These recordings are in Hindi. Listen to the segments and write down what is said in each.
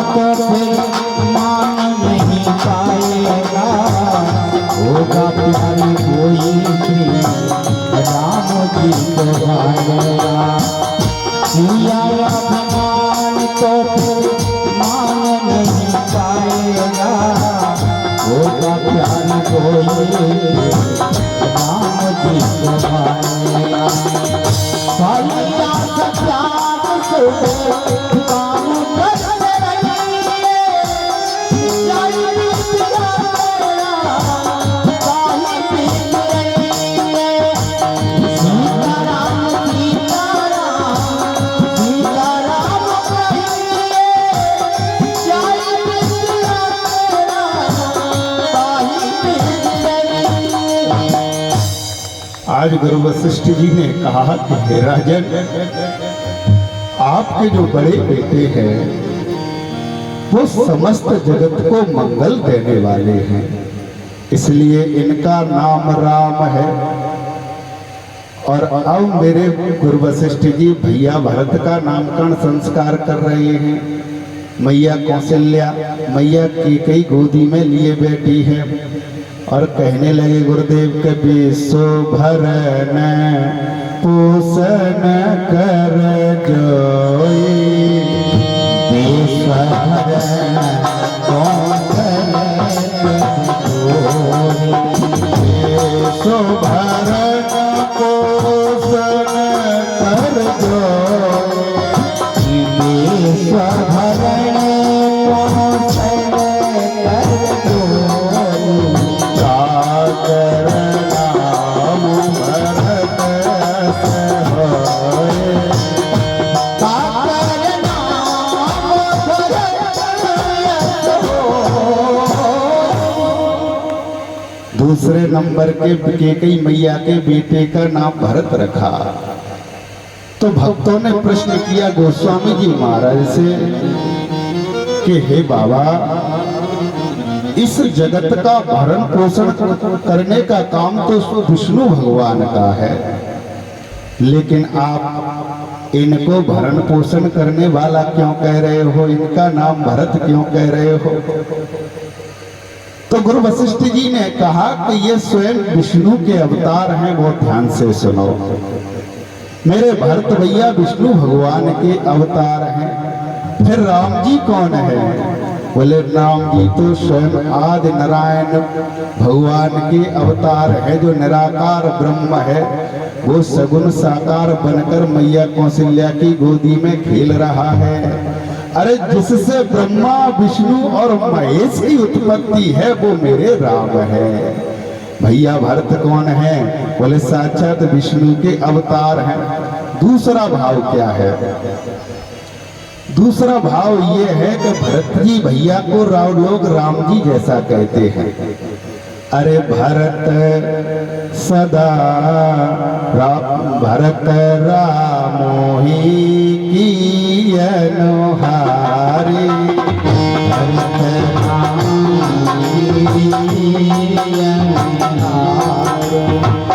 तो फिर मान नहीं पाएगा, होगा प्यारी कोई भी राम जी को भाएगा। किया अभिमान तो फिर मान नहीं पाएगा, होगा प्यारी कोई राम जी को भाएगा। भैया सत्याग से काम करते रहिए, जय विद्या काहे पीत रहिए। सीताराम सीताराम सीताराम कहिए, जय विद्या काहे पीत रहिए। आज गुरु वशिष्ठ जी ने कहा कि हे राजन, आपके जो बड़े बेटे हैं वो समस्त जगत को मंगल देने वाले हैं, इसलिए इनका नाम राम है। और अब मेरे गुरु वशिष्ठ जी भैया भरत का नामकरण संस्कार कर रहे हैं। मैया कौशल्या मैया कैकेयी गोदी में लिए बैठी है और कहने लगे गुरुदेव कभी शोभरन पोषण कर जोई, विश्वभरण कौशल जोई। शोभरन पोषण कर जोई, विश्वभरण कौशल कर जोई। सागर नाम भरत सहोए, सागर नाम भरत सहोए। दूसरे नंबर के कैकेयी मैया के बेटे का नाम भरत रखा। तो भक्तों ने प्रश्न किया गोस्वामी जी महाराज से कि हे बाबा, इस जगत का भरण पोषण करने का काम तो विष्णु भगवान का है, लेकिन आप इनको भरण पोषण करने वाला क्यों कह रहे हो, इनका नाम भरत क्यों कह रहे हो? तो गुरु वशिष्ठ जी ने कहा कि ये स्वयं विष्णु के अवतार हैं, बहुत ध्यान से सुनो। मेरे भरत भैया विष्णु भगवान के अवतार हैं। फिर राम जी कौन है? बोले राम जी तो स्वयं आदि नारायण भगवान के अवतार है, जो निराकार ब्रह्म है, वो सगुण साकार बनकर मैया कौशल्या की गोदी में खेल रहा है। अरे जिससे ब्रह्मा विष्णु और महेश की उत्पत्ति है वो मेरे राम है। भैया भरत कौन है? बोले साक्षात विष्णु के अवतार हैं। दूसरा भाव क्या है? दूसरा भाव ये है कि भरत जी भैया को लोग राम जी जैसा कहते हैं। अरे भरत सदा भरत रामोही की अनुहारी, भरत रामोही की अनुहारी।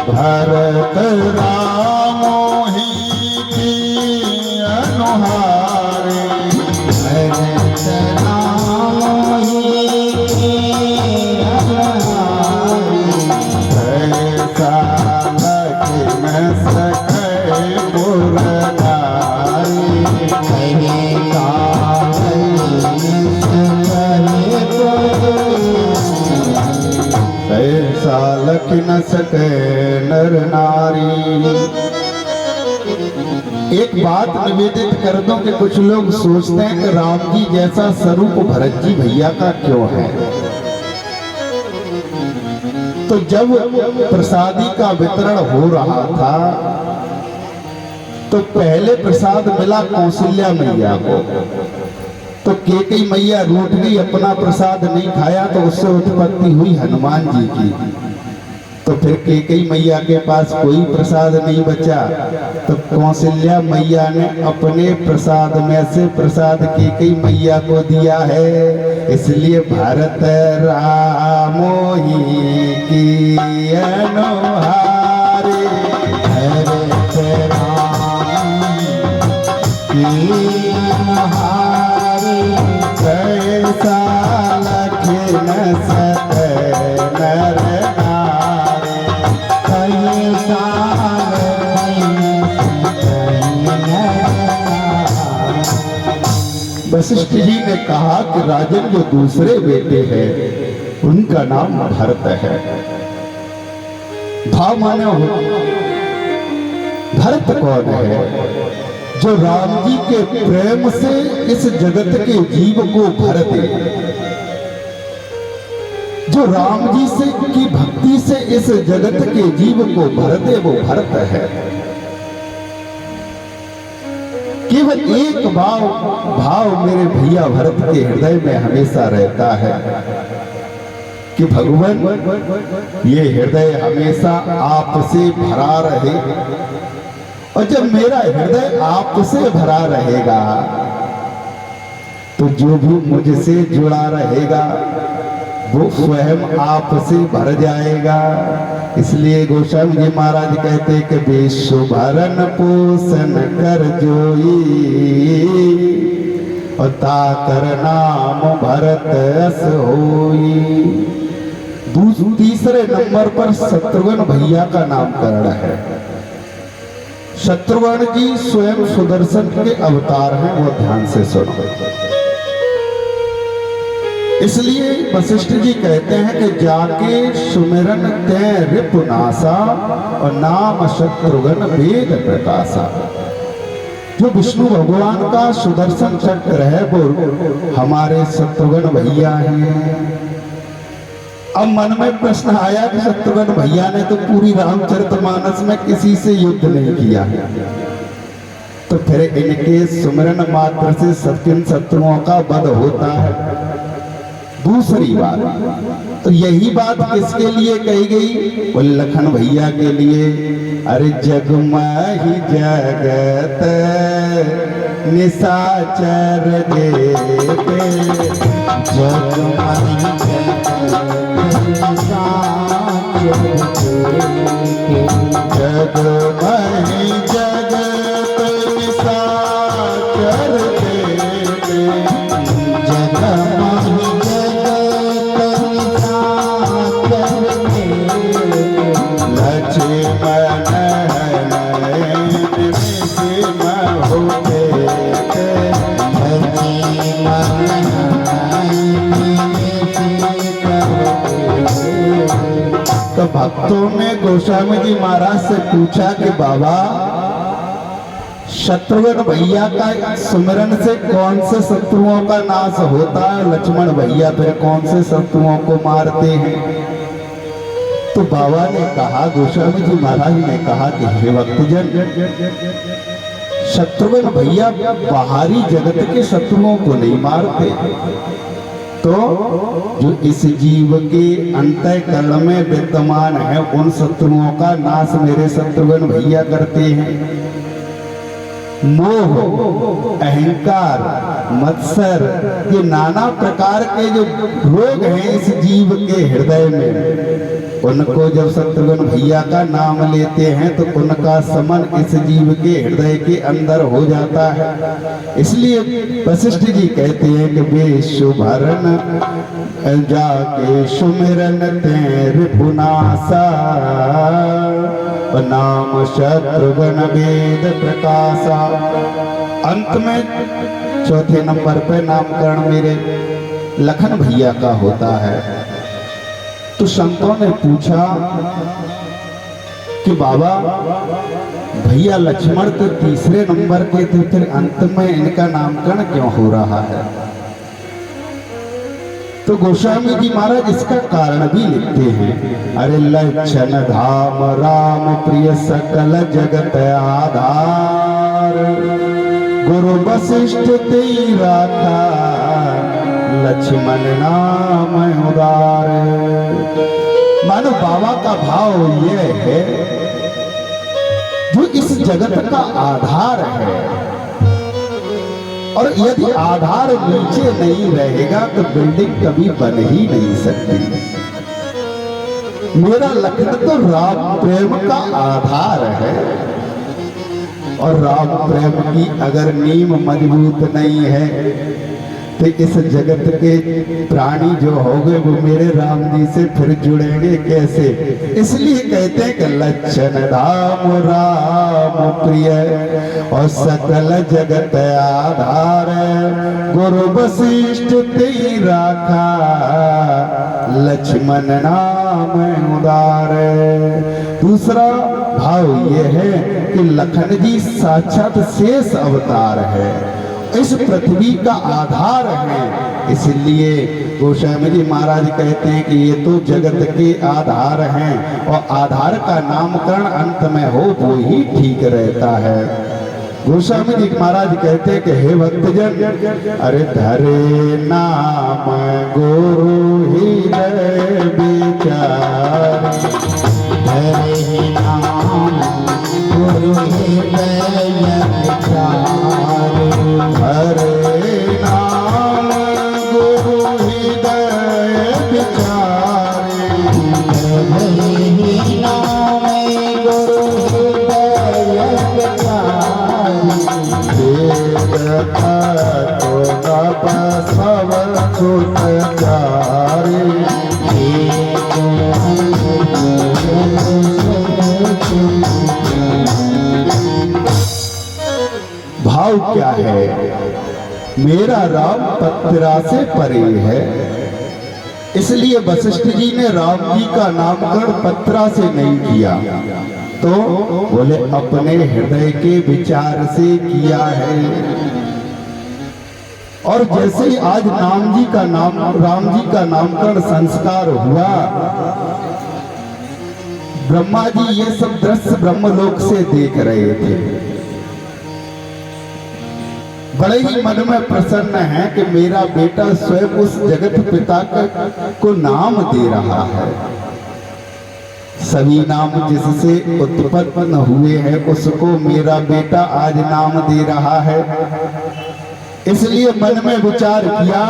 भरत रामोही की अनुहारी, भरत रामोही की अनुहारी। ऐसा लखन सखे पुरनारी, कहे ऐसा लखन सखे नर नारी। एक बात निवेदित कर दूं कि कुछ लोग सोचते हैं कि राम जी जैसा स्वरूप भरत जी भैया का क्यों है। तो जब प्रसादी का वितरण हो रहा था तो पहले प्रसाद मिला कौशल्या मैया को। तो कैकेयी मैया रूठ गई, अपना प्रसाद नहीं खाया, तो उससे उत्पत्ति हुई हनुमान जी की। तो फिर कैकेयी मैया के पास कोई प्रसाद नहीं बचा, तो कौशल्या मैया ने अपने प्रसाद में से प्रसाद कैकेयी मैया को दिया है। इसलिए भारत रामोही की अनुहारी, भरत राम की अनुहारी। वशिष्ठ जी ने कहा कि राजन जो दूसरे बेटे हैं उनका नाम भरत है। भाव माने हो, भरत कौन है? जो राम जी के प्रेम से इस जगत के जीव को भर दे, जो राम जी से की भक्ति से इस जगत के जीव को भर दे, वो भरत है। केवल एक भाव मेरे भैया भरत के हृदय में हमेशा रहता है कि भगवान ये हृदय हमेशा आपसे भरा रहे, और जब मेरा हृदय आपसे भरा रहेगा तो जो भी मुझसे जुड़ा रहेगा वो स्वयं आपसे भर जाएगा। इसलिए गोस्वामी जी महाराज कहते कि विश्व भरण पोषण कर जोई, और ताकर नाम भरत अस होई। तीसरे नंबर पर शत्रुघ्न भैया का नामकरण है। शत्रुघ्न जी स्वयं सुदर्शन के अवतार हैं, वो ध्यान से सुनो। इसलिए वशिष्ठ जी कहते हैं कि जाके सुमिरन ते रिपुनासा, और नाम शत्रुघ्न वेद प्रकाशा। जो विष्णु भगवान का सुदर्शन चक्र है वो हमारे शत्रुघ्न भैया हैं। अब मन में प्रश्न आया कि शत्रुघ्न भैया ने तो पूरी रामचरितमानस में किसी से युद्ध नहीं किया, तो फिर इनके सुमिरन मात्र से किन शत्रुओं का वध होता है? दूसरी बात, तो यही बात किसके लिए कही गई? बोले लखन भैया के लिए। अरे जगमहि जगत निशाचर देते, जगमहि जगत निशाचर देते, जगमहि जगत निशाचर देते, जगमहि लक्ष्मण तो भक्तों ने गोस्वामी जी महाराज से पूछा कि बाबा शत्रुघ्न भैया का सुमिरन से कौन से शत्रुओं का नाश होता है? लक्ष्मण भैया फिर कौन से शत्रुओं को मारते हैं? तो बाबा ने कहा, गोस्वामी जी महाराज ने कहा कि हे भक्तजन, शत्रुघ्न भैया बाहरी जगत के शत्रुओं को नहीं मारते, तो जो इस जीव के अंतःकरण में विद्यमान है उन शत्रुओं का नाश मेरे शत्रुघ्न भैया करते हैं। मोह, अहंकार, मत्सर, ये नाना प्रकार के जो रोग हैं इस जीव के हृदय में, उनको जब शत्रुघ्न भैया का नाम लेते हैं तो उनका समन इस जीव के हृदय के अंदर हो जाता है। इसलिए वशिष्ठ जी कहते हैं कि विश्व भरण जाके सुमिरन ते रिपुनासा, नाम शत्रुघ्न वेद प्रकाशा। अंत में चौथे नंबर पे नामकरण मेरे लखन भैया का होता है। तो संतों ने पूछा कि बाबा भैया लक्ष्मण तो तीसरे नंबर के थे, फिर अंत में इनका नामकरण क्यों हो रहा है? तो गोस्वामी जी महाराज इसका कारण भी लिखते हैं। अरे लक्षण धाम राम प्रिय सकल जगत आधार, गुरु वशिष्ठ तेरा था लक्ष्मण नाम उदार। मानो बाबा का भाव ये है, जो इस जगत का आधार है, और यदि आधार नीचे नहीं रहेगा तो बिल्डिंग कभी बन ही नहीं सकती। मेरा लक्ष्य तो राम प्रेम का आधार है, और राम प्रेम की अगर नींव मजबूत नहीं है तो इस जगत के प्राणी जो होंगे वो मेरे राम जी से फिर जुड़ेंगे कैसे? इसलिए कहते हैं कि लक्षण धाम राम प्रिय और सकल जगत आधार गुरु वशिष्ठ तेरी राखा लक्ष्मण नाम उदार। दूसरा भाव ये है कि लखन जी साक्षात शेष अवतार है, इस पृथ्वी का आधार है। इसलिए गोस्वामी जी महाराज कहते हैं कि ये तो जगत के आधार हैं और आधार का नामकरण अंत में हो वो ही ठीक रहता है। गोस्वामी जी महाराज कहते हैं कि हे भक्तजन, अरे धरे नाम गुरु हृदय विचार, हरे नाम गुरु हृदय विचार, हरे नाम गुरु हृदय विचारे, हरे नाम गुरु हृदय विचार, वेद तो नभ सब सुत चारे, भाव क्या है? मेरा राम पत्रा से परे है, इसलिए वशिष्ठ जी ने राम जी का नामकरण पत्रा से नहीं किया, तो बोले अपने हृदय के विचार से किया है। और जैसे ही आज राम जी का नामकरण संस्कार हुआ, ब्रह्मा जी ये सब दृश्य ब्रह्मलोक से देख रहे थे। बड़े ही मन में प्रसन्न है कि मेरा बेटा स्वयं उस जगत पिता को नाम दे रहा है। सभी नाम जिससे उत्पन्न हुए हैं उसको मेरा बेटा आज नाम दे रहा है। इसलिए मन में विचार किया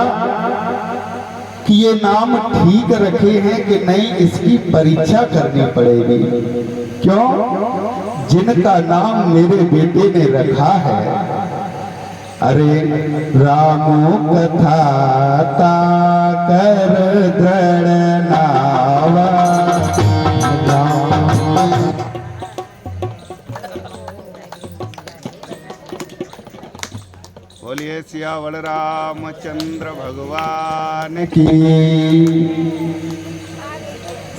कि ये नाम ठीक रखे हैं कि नहीं, इसकी परीक्षा करनी पड़ेगी। क्यों? जिनका नाम मेरे बेटे ने रखा है, अरे रामो कथा ता कर दृढ़ नावा, बोलिए सियावर रामचंद्र भगवान की।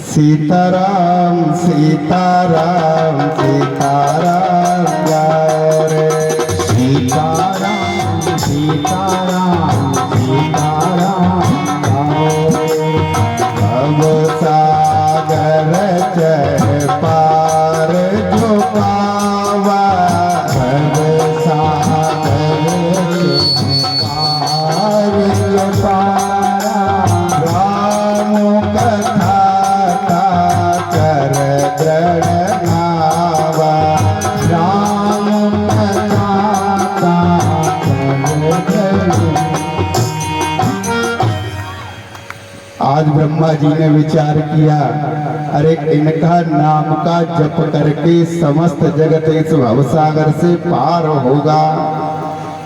सीताराम सीताराम सीताराम जय रे, सीताराम सीताराम सीताराम, भव सागर चर पार जो पावा, भव सागर पार जो पारा, राम कथा का कर दृढ़ नावा, राम कथा का आज ब्रह्मा जी ने विचार किया, अरे इनका नाम का जप करके समस्त जगत इस भवसागर से पार होगा।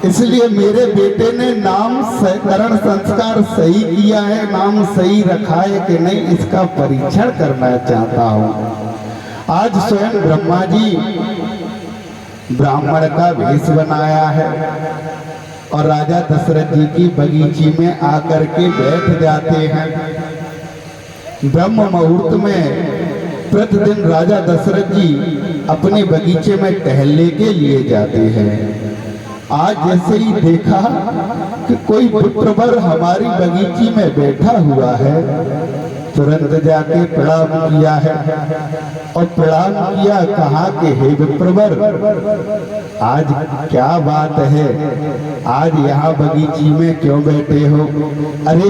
इसलिए मेरे बेटे ने नामकरण संस्कार सही किया है, नाम सही रखा है कि नहीं, इसका परीक्षण करना चाहता हूँ। आज स्वयं ब्रह्मा जी ब्राह्मण का वेश बनाया है और राजा दशरथ जी की बगीची में आकर के बैठ जाते हैं। ब्रह्म मुहूर्त में प्रतिदिन राजा दशरथ जी अपने बगीचे में टहलने के लिए जाते हैं। आज जैसे ही देखा कि कोई पुत्रवर हमारी बगीची में बैठा हुआ है, तुरंत जाके प्रणाम किया है और प्रणाम किया, कहा कि हे विप्रवर, आज क्या बात है, आज यहाँ बगीची में क्यों बैठे हो? अरे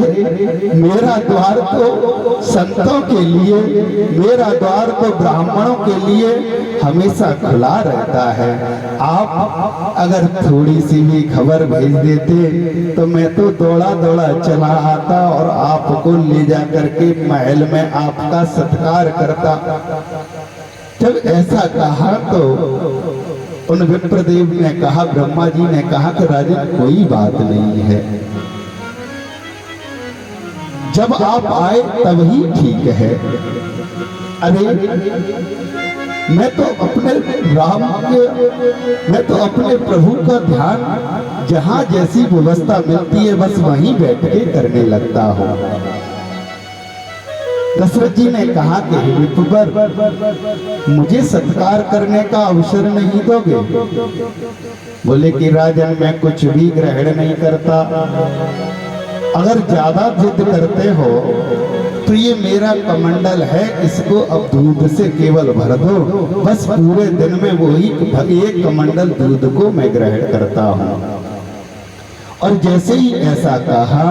मेरा द्वार तो संतों के लिए, मेरा द्वार तो ब्राह्मणों के लिए हमेशा खुला रहता है। आप अगर थोड़ी सी भी खबर भेज देते तो मैं तो दौड़ा दौड़ा चला आता और आपको ले जा करके महल में आपका सत्कार करता। जब ऐसा कहा तो उन विप्रदेव ने कहा, ब्रह्मा जी ने कहा कि राजन कोई बात नहीं है, जब आप आए तब ही ठीक है। अरे मैं तो अपने मैं तो अपने प्रभु का ध्यान जहां जैसी व्यवस्था मिलती है बस वहीं बैठ के करने लगता हूं। दशरथ जी ने कहा कि हे विप्रवर, मुझे सत्कार करने का अवसर नहीं दोगे? बोले कि राजन, मैं कुछ भी ग्रहण नहीं करता। अगर ज्यादा जिद करते हो तो ये मेरा कमंडल है, इसको अब दूध से केवल भर दो, बस पूरे दिन में वही एक कमंडल दूध को मैं ग्रहण करता हूं। और जैसे ही ऐसा कहा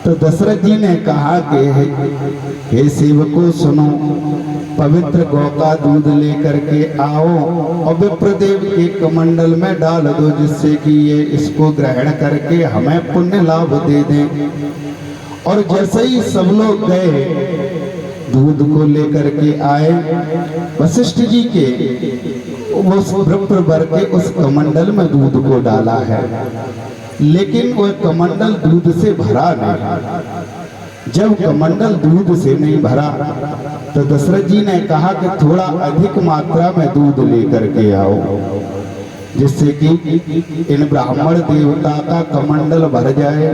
तो दशरथ जी ने कहा कि हे सेवकों सुनो, पवित्र गौ का दूध लेकर के आओ और विप्रदेव के कमंडल में डाल दो, जिससे कि ये इसको ग्रहण करके हमें पुण्य लाभ दे दें। और जैसे ही सब लोग गए, दूध को लेकर के आए, वशिष्ठ जी के उस विप्रवर के उस कमंडल में दूध को डाला है, लेकिन वह कमंडल दूध से भरा नहीं। जब कमंडल दूध से नहीं भरा तो दशरथ जी ने कहा कि थोड़ा अधिक मात्रा में दूध लेकर के आओ, जिससे कि इन ब्राह्मण देवता का कमंडल भर जाए।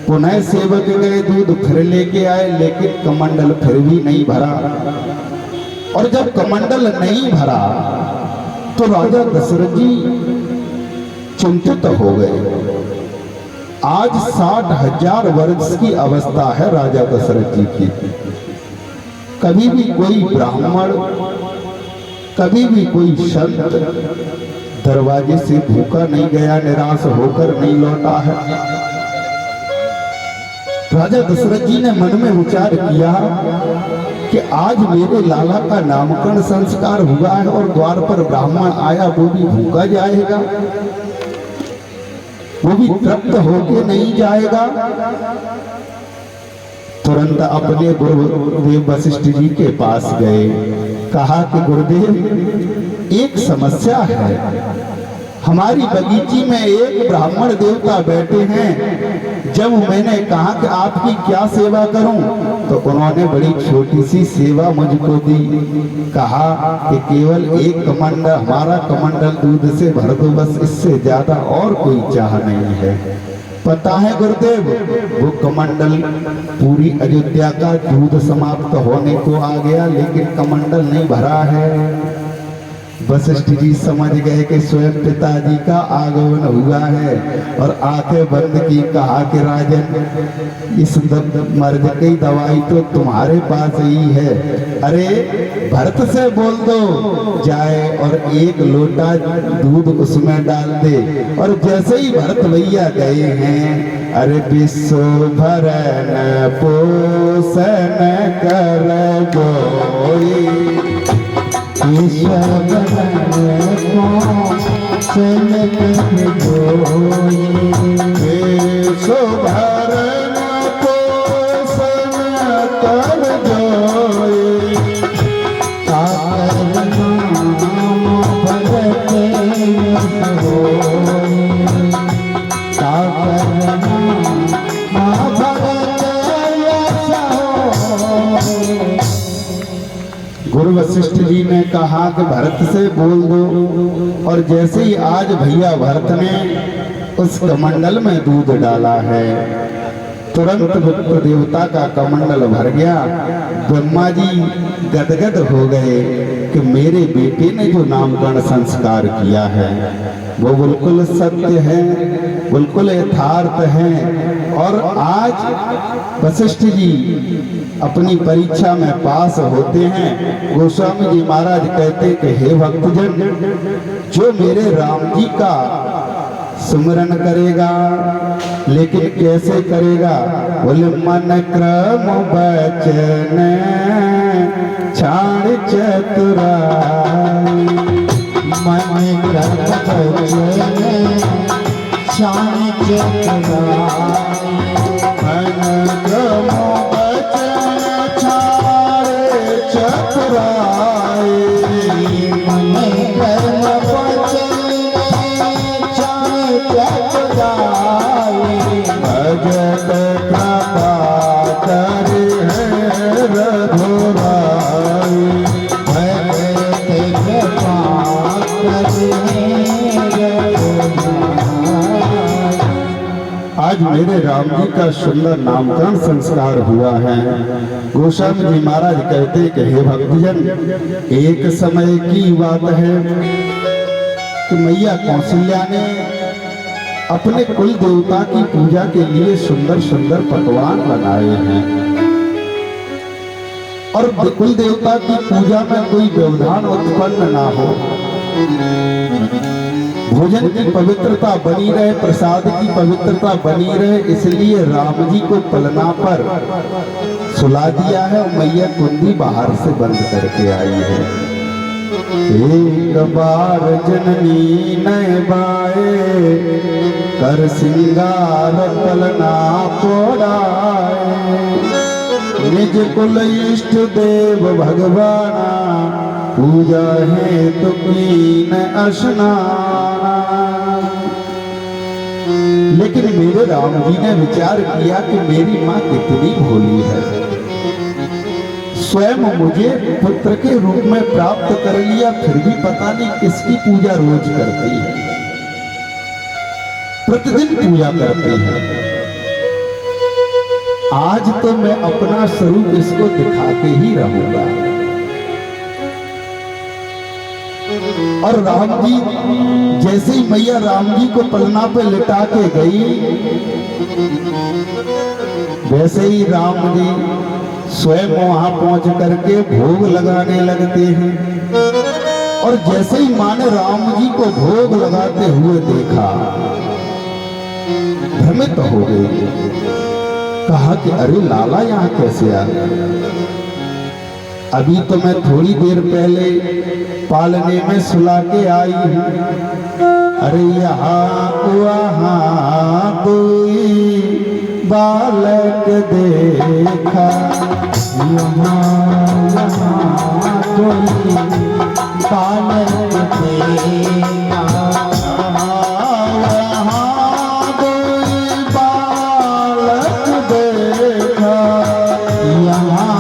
पुनः सेवक गए, दूध फिर लेके आए, लेकिन कमंडल फिर भी नहीं भरा। और जब कमंडल नहीं भरा तो राजा दशरथ जी चिंतित हो गए। आज 60,000 वर्ष की अवस्था है राजा दशरथ जी की। कभी भी कोई ब्राह्मण, कभी भी कोई संत दरवाजे से भूखा नहीं गया, निराश होकर नहीं लौटा है। राजा दशरथ जी ने मन में विचार किया कि आज मेरे लाला का नामकरण संस्कार हुआ है और द्वार पर ब्राह्मण आया, वो भी भूखा जाएगा, वो भी तृप्त होके नहीं जाएगा। तुरंत अपने गुरुदेव वशिष्ठ जी के पास गए, कहा कि गुरुदेव एक समस्या है, हमारी बगीची में एक ब्राह्मण देवता बैठे हैं। जब मैंने कहा कि आपकी क्या सेवा करूं तो उन्होंने बड़ी छोटी सी सेवा मुझको दी, कहा कि केवल एक कमंडल, हमारा कमंडल दूध से भर दो, बस इससे ज्यादा और कोई चाह नहीं है। पता है गुरुदेव, वो कमंडल पूरी अयोध्या का दूध समाप्त होने को आ गया, लेकिन कमंडल नहीं भरा है। वशिष्ठ जी समझ गए कि स्वयं पिताजी का आगमन हुआ है और आंखें बंद की, कहा कि राजन, इस मर्द की दवाई तो तुम्हारे पास ही है। अरे भरत से बोल दो जाए और एक लोटा दूध उसमें डाल दे। और जैसे ही भरत भैया गए हैं, अरे विश्व भरन पोषण कर गोई, गुरु वशिष्ठ जी ने कहा कि भरत से बोल दो। और जैसे ही आज भैया भरत ने उस कमंडल में दूध डाला है, तुरंत विप्र देवता का कमंडल भर गया। ब्रह्मा जी गदगद हो गए कि मेरे बेटे ने जो नामकरण संस्कार किया है वो बिल्कुल सत्य है, बिल्कुल यथार्थ है। और आज वशिष्ठ जी अपनी परीक्षा में पास होते हैं। गोस्वामी जी महाराज कहते कि हे भक्तजन, जो मेरे राम जी का सुमरन करेगा, लेकिन कैसे करेगा? बोले मन क्रम बचन छाड़ चतुराई, मन क्रम बचन छाड़ चतुराई, मन क्रम बचन छाड़ चतुराई, मन क्रम भजत कृपा करे है रघुराई, आज मेरे राम जी का सुंदर नामकरण संस्कार हुआ है। गोस्वामी जी महाराज कहते कि हे भक्तजन, एक समय की बात है कि मैया कौशल्या ने अपने कुल देवता की पूजा के लिए सुंदर सुंदर पकवान बनाए हैं और कुल देवता की पूजा में कोई व्यवधान उत्पन्न ना हो, भोजन की पवित्रता बनी रहे, प्रसाद की पवित्रता बनी रहे, इसलिए राम जी को पलना पर सुला दिया है और मैया कुंदी बाहर से बंद करके आई है। एक बार जननी नए बाए कर सिंगार पलना पोड़ाए, निज कुल इष्ट देव भगवाना पूजा है तो कीन स्नाना। लेकिन मेरे राम जी ने विचार किया कि मेरी माँ कितनी भोली है, स्वयं मुझे पुत्र के रूप में प्राप्त कर लिया, फिर भी पता नहीं किसकी पूजा रोज करती है, प्रतिदिन पूजा करती है। आज तो मैं अपना स्वरूप इसको दिखा के ही रहूंगा। और राम जी जैसे ही मैया राम जी को पलना पे लिटा के गई, वैसे ही राम जी स्वयं वहां पहुंच करके भोग लगाने लगते हैं। और जैसे ही मां ने राम जी को भोग लगाते हुए देखा, भ्रमित हो गई, कहा कि अरे लाला यहाँ कैसे आ गया? अभी तो मैं थोड़ी देर पहले पालने में सुला के आई हूँ। अरे यहाँ वहाँ कोई बालक देखा, यहाँ कोई बालक देखा, वहाँ कोई बालक देखा, यहाँ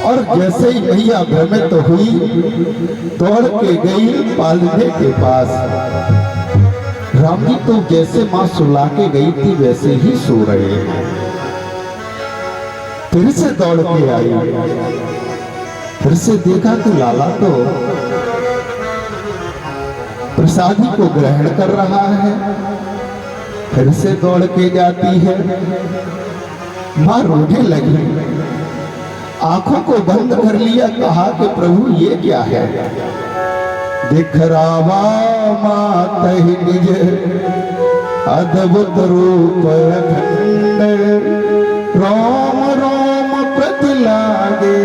और जैसे ही मैया भ्रमित तो हुई, दौड़ के गई पालने के पास। राम जी तो जैसे मां सुला के गई थी वैसे ही सो रहे हैं। फिर से दौड़ के आई, फिर से देखा कि लाला तो प्रसादी को ग्रहण कर रहा है। फिर से दौड़ के जाती है, मां रोने लगी, आंखों को बंद कर लिया, कहा कि प्रभु ये क्या है? दिखरावा मातहि निज अद्भुत रूप अखंड, रोम रोम प्रति लागे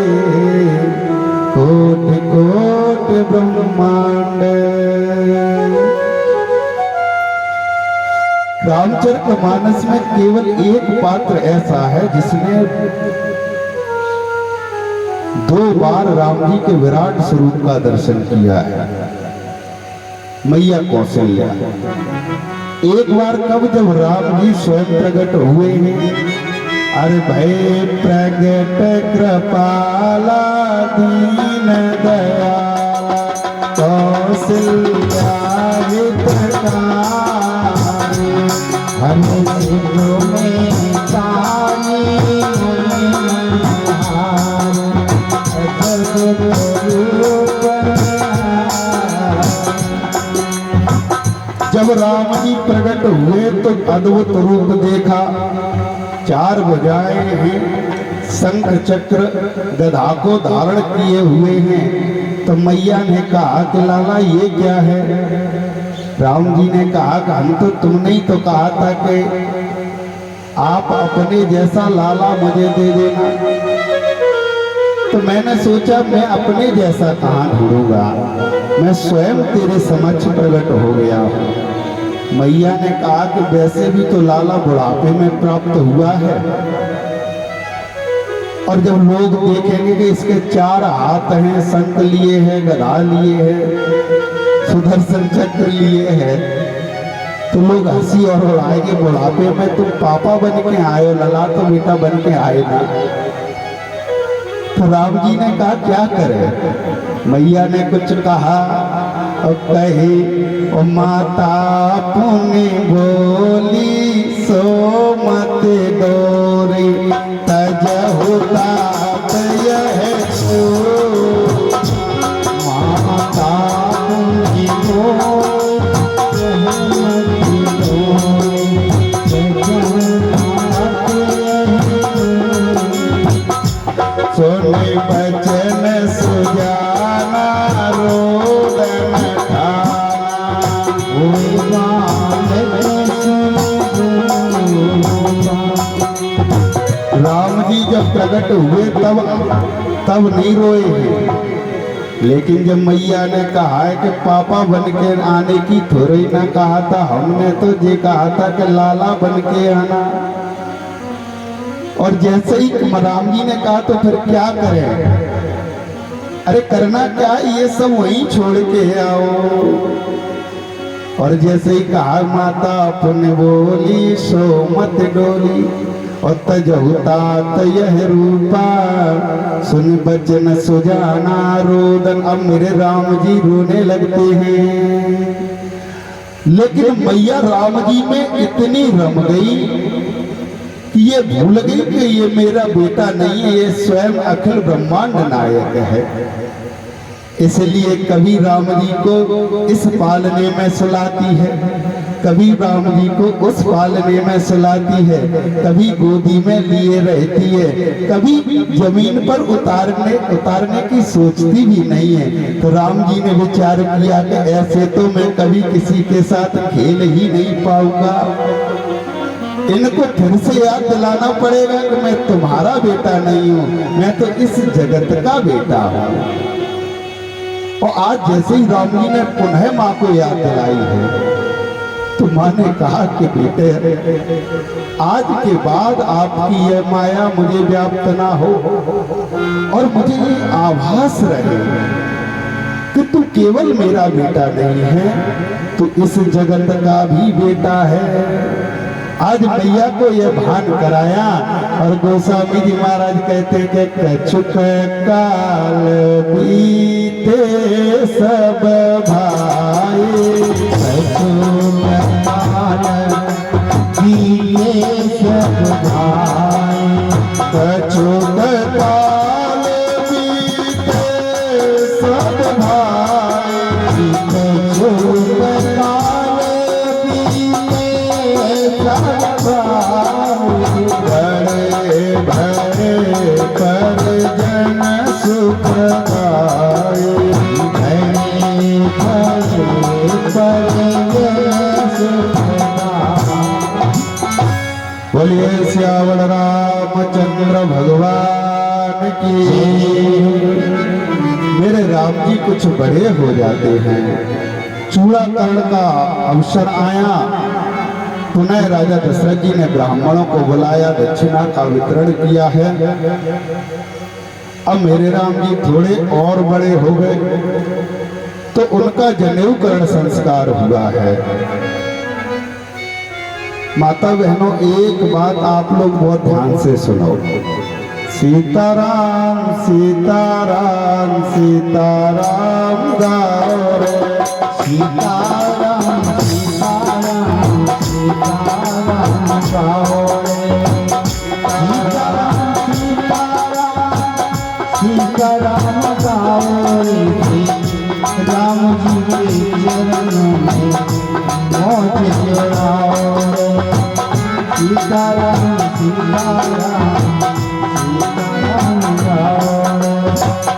कोटि कोटि ब्रह्मांड। रामचरितमानस में केवल एक पात्र ऐसा है जिसने 2 बार राम जी के विराट स्वरूप का दर्शन किया है, मैया कौशल्या। एक बार कब, जब राम जी स्वयं प्रकट हुए हैं। अरे भय प्रगट कृपाला दीन दयाला कौशल्या हितकारी, हम सिद्धों में कानी जब राम जी प्रकट हुए तो अद्भुत रूप देखा। 4 भुजाएं हैं, शंख चक्र गदा को धारण किए हुए हैं। तो मैया ने कहा कि लाला ये क्या है? राम जी ने कहा कि हम तो, तुमने ही तो कहा था कि आप अपने जैसा लाला मुझे दे देना। तो मैंने सोचा मैं अपने जैसा कहाँ ढूंढूंगा, मैं स्वयं तेरे समक्ष प्रकट हो गया हूँ। मैया ने कहा कि वैसे भी तो लाला बुढ़ापे में प्राप्त हुआ है, और जब लोग देखेंगे कि इसके 4 हाथ हैं, शंख लिए हैं, गदा लिए हैं, सुदर्शन चक्र लिए हैं, तो लोग हंसी और उड़ाएंगे। बुढ़ापे में तुम पापा बन के आए हो, लला तो बेटा बन के आए नहीं। तो राम जी ने कहा क्या करे। मैया ने कुछ कहा और कही, ओ माता पुनि बोली सो मत डोरी, तजहु तात यह सो। माता पुनि बोली सोने बचन सुजाना रोदन राम जी जब प्रकट हुए तब नहीं रोए हैं, लेकिन जब मैया ने कहा है कि पापा बन के आने की थोड़ी ना कहा था, हमने तो ये कहा था कि लाला बन के आना। और जैसे ही राम जी ने कहा तो फिर क्या करें। अरे करना क्या, ये सब वहीं छोड़ के आओ। और जैसे ही कहा माता पुण्य बोली सो मत डोली, और तजहु तात यह रूपा सुन बचन सुजाना रोदन। अब मेरे राम जी रोने लगते हैं, लेकिन मैया राम जी में इतनी रम गई कि ये भूल गई कि ये मेरा बेटा नहीं है, ये स्वयं अखिल ब्रह्मांड नायक है। इसलिए कभी राम जी को इस पालने में सुलाती है, कभी राम जी को उस पालने में सुलाती है, कभी गोदी में लिए रहती है, कभी जमीन पर उतारने की सोचती भी नहीं है। तो राम जी ने विचार किया कि ऐसे तो मैं कभी किसी के साथ खेल ही नहीं पाऊंगा, इनको फिर से याद दिलाना पड़ेगा कि मैं तुम्हारा बेटा नहीं हूं, मैं तो इस जगत का बेटा हूं। और आज जैसे ही राम जी ने पुनः माँ को याद दिलाई है, तो माँ ने कहा कि बेटे आज के बाद आपकी यह माया मुझे व्याप्त ना हो, और मुझे ये आभास रहे कि तू केवल मेरा बेटा नहीं है, तू इस जगत का भी बेटा है। आज मैया को यह भान कराया। और गोस्वामी जी महाराज कहते कि कछुक काल बीते सब भाई, कछुक काल बीते सब भाई, कछुक काल बीते सब भाई, कछुक काल भरे भरे पर जन सुख पाए, भरे भरे पर जन सुख पाए। बोलिए सियावर रामचंद्र भगवान की। मेरे राम जी कुछ बड़े हो जाते हैं, चूड़ाकरण का अवसर आया। पुनः राजा दशरथ जी ने ब्राह्मणों को बुलाया, दक्षिणा का वितरण किया है। अब मेरे राम जी थोड़े और बड़े हो गए तो उनका जनेऊकरण संस्कार हुआ है। माता बहनों, एक बात आप लोग बहुत ध्यान से सुनो। सीताराम सीताराम सीताराम गाओ रे, सीताराम सीताराम सीताराम गाओ रे, सीताराम सीताराम सीताराम गाओ रे। राम जी के चरणों में मौज जोड़ाओ रे, सीताराम सीताराम सीताराम गाओ रे।